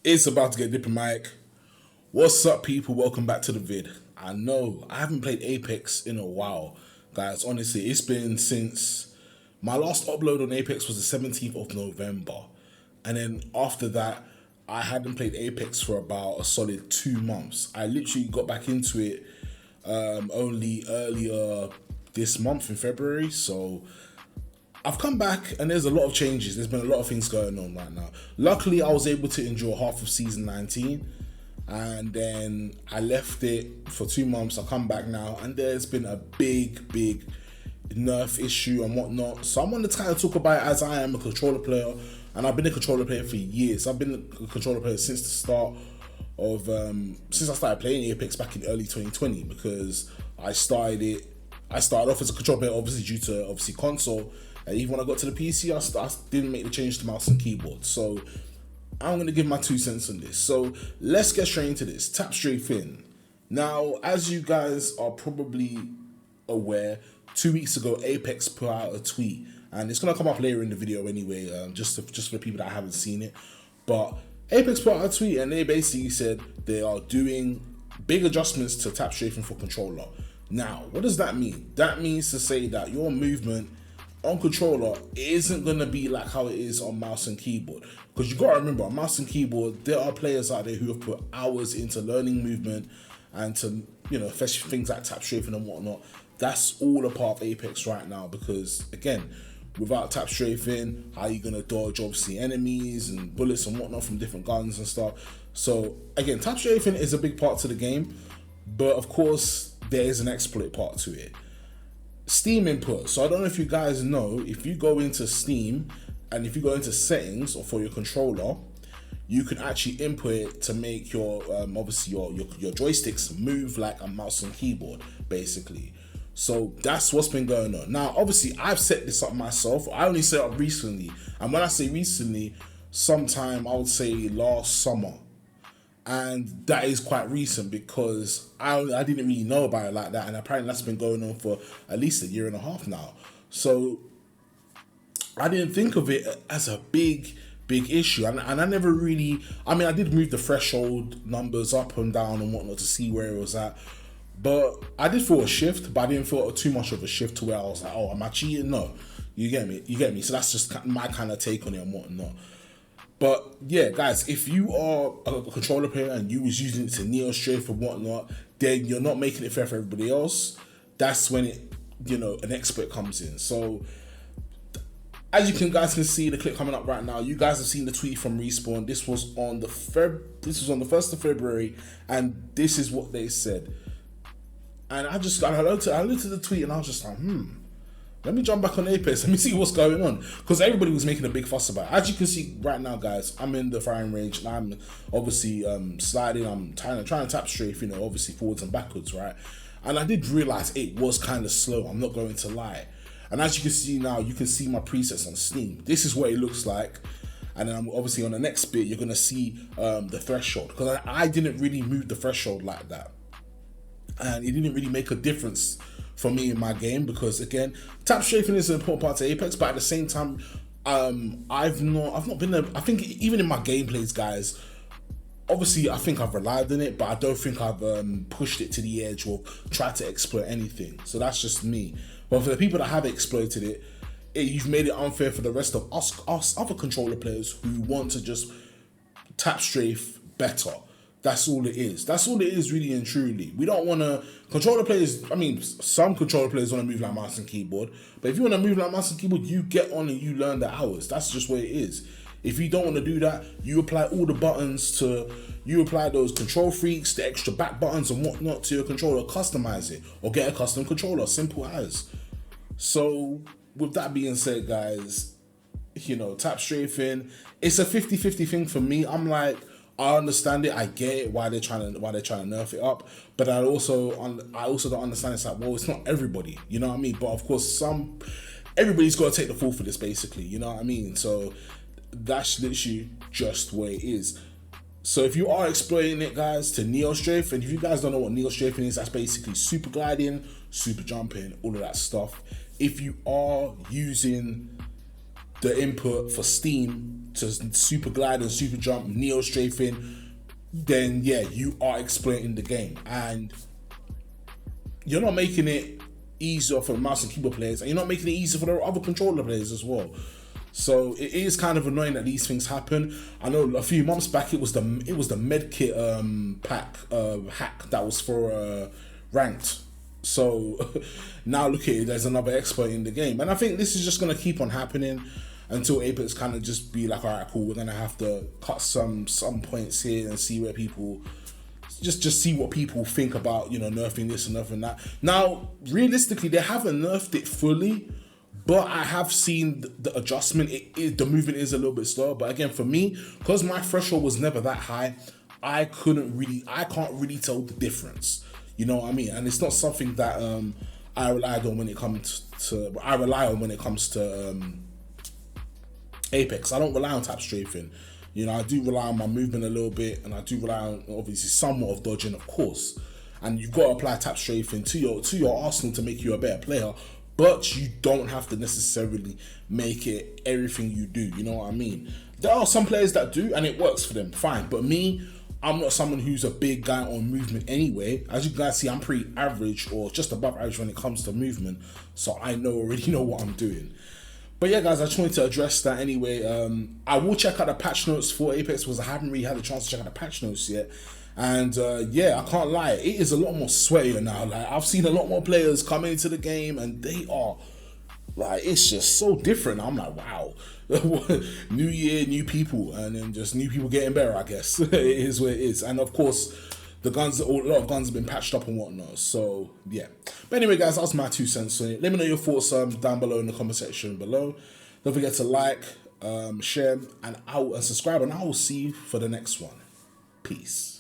It's about to get diplomatic. What's up, people? Welcome back to the vid. I know I haven't played Apex in a while, guys. Honestly, it's been since my last upload on Apex was the 17th of November. And then after that, I hadn't played Apex for about a solid 2 months. I literally got back into it only earlier this month in February. So I've come back and there's a lot of changes. There's been a lot of things going on right now. Luckily, I was able to enjoy half of season 19 and then I left it for 2 months. I come back now and there's been a big nerf issue and whatnot. So I'm going to kind of talk about it as I am a controller player and I've been a controller player for years. I've been a controller player since the start of, since I started playing Apex back in early 2020 because I started off as a controller player obviously due to obviously console. And even when I got to the PC, I didn't make the change to mouse and keyboard. So I'm going to give my 2 cents on this. So let's get straight into this. Tap strafing. Now, as you guys are probably aware, 2 weeks ago, Apex put out a tweet. And it's going to come up later in the video anyway, just for the people that haven't seen it. But Apex put out a tweet and they basically said they are doing big adjustments to tap strafing for controller. Now, what does that mean? That means to say that your movement on controller isn't going to be like how it is on mouse and keyboard, because you got to remember on mouse and keyboard there are players out there who have put hours into learning movement and to, you know, especially things like tap strafing and whatnot. That's all a part of Apex right now, because again, without tap strafing, how are you going to dodge obviously enemies and bullets and whatnot from different guns and stuff? So again, tap strafing is a big part to the game, but of course there is an exploit part to it. Steam input. So I don't know if you guys know, if you go into Steam and if you go into settings or for your controller, you can actually input it to make your obviously your joysticks move like a mouse and keyboard basically. So that's what's been going on. Now obviously I've set this up myself. I only set it up recently, and when I say recently, sometime I would say last summer. And that is quite recent because I didn't really know about it like that, and apparently that's been going on for at least a year and a half now. So I didn't think of it as a big issue, and I never really, I mean, I did move the threshold numbers up and down and whatnot to see where it was at, but I did feel a shift, but I didn't feel too much of a shift to where I was like, oh, am I cheating? No, you get me. So that's just my kind of take on it and whatnot. But yeah, guys, if you are a controller player and you was using it to neo strafe and whatnot, then you're not making it fair for everybody else. That's when it, you know, an expert comes in. So as you guys can see the clip coming up right now, you guys have seen the tweet from Respawn. This was on the 1st of February, and this is what they said. And I looked at the tweet and I was just like, let me jump back on Apex. Let me see what's going on, because everybody was making a big fuss about it. As you can see right now, guys, I'm in the firing range and I'm obviously sliding. I'm trying to tap strafe, you know, obviously forwards and backwards, right? And I did realize it was kind of slow. I'm not going to lie. And as you can see now, you can see my presets on Steam. This is what it looks like. And then obviously on the next bit, you're gonna see the threshold, because I didn't really move the threshold like that, and it didn't really make a difference for me in my game, because again, tap strafing is an important part to Apex, but at the same time, I've not been I think even in my gameplays, guys, obviously I think I've relied on it, but I don't think I've pushed it to the edge or tried to exploit anything. So that's just me. But for the people that have exploited it, you've made it unfair for the rest of us other controller players who want to just tap strafe better. That's all it is. That's all it is, really and truly. We don't want to... Controller players... I mean, some controller players want to move like mouse and keyboard. But if you want to move like mouse and keyboard, you get on and you learn the hours. That's just what it is. If you don't want to do that, you apply all the buttons to... You apply those control freaks, the extra back buttons and whatnot to your controller. Customize it. Or get a custom controller. Simple as. So, with that being said, guys, you know, tap strafing, it's a 50-50 thing for me. I'm like... I understand it. I get it, why they're trying to nerf it up, but I also don't understand. It's like, well, it's not everybody, you know what I mean? But of course, everybody's got to take the fall for this, basically, you know what I mean? So that's literally just where it is. So if you are exploiting it, guys, to neo strafe, and if you guys don't know what neo strafing is, that's basically super gliding, super jumping, all of that stuff. If you are using the input for Steam to super glide and super jump, neo strafing, then yeah, you are exploiting the game, and you're not making it easier for mouse and keyboard players, and you're not making it easier for the other controller players as well. So it is kind of annoying that these things happen. I know a few months back it was the medkit pack hack that was for ranked. So now look at it, there's another exploit in the game, and I think this is just gonna keep on happening until Apex kind of just be like, all right, cool, we're gonna have to cut some points here and see where people just see what people think about, you know, nerfing this and nerfing that. Now, realistically, they haven't nerfed it fully, but I have seen the adjustment. The movement is a little bit slower, but again, for me, because my threshold was never that high, I can't really tell the difference. You know what I mean? And it's not something that I rely on when it comes to Apex. I don't rely on tap strafing. You know, I do rely on my movement a little bit, and I do rely on obviously somewhat of dodging, of course. And you've got to apply tap strafing to your arsenal to make you a better player, but you don't have to necessarily make it everything you do. You know what I mean? There are some players that do, and it works for them, fine. But me, I'm not someone who's a big guy on movement anyway. As you guys see, I'm pretty average or just above average when it comes to movement, so I already know what I'm doing. But yeah, guys, I just wanted to address that anyway. I will check out the patch notes for Apex because I haven't really had a chance to check out the patch notes yet. And yeah, I can't lie, it is a lot more sweatier now. Like, I've seen a lot more players come into the game, and they are like, it's just so different. I'm like, wow, new year, new people, and then just new people getting better, I guess. It is what it is. And of course, a lot of guns have been patched up and whatnot. So yeah. But anyway, guys, that's my 2 cents on it. Let me know your thoughts down below in the comment section below. Don't forget to like, share, and subscribe, and I will see you for the next one. Peace.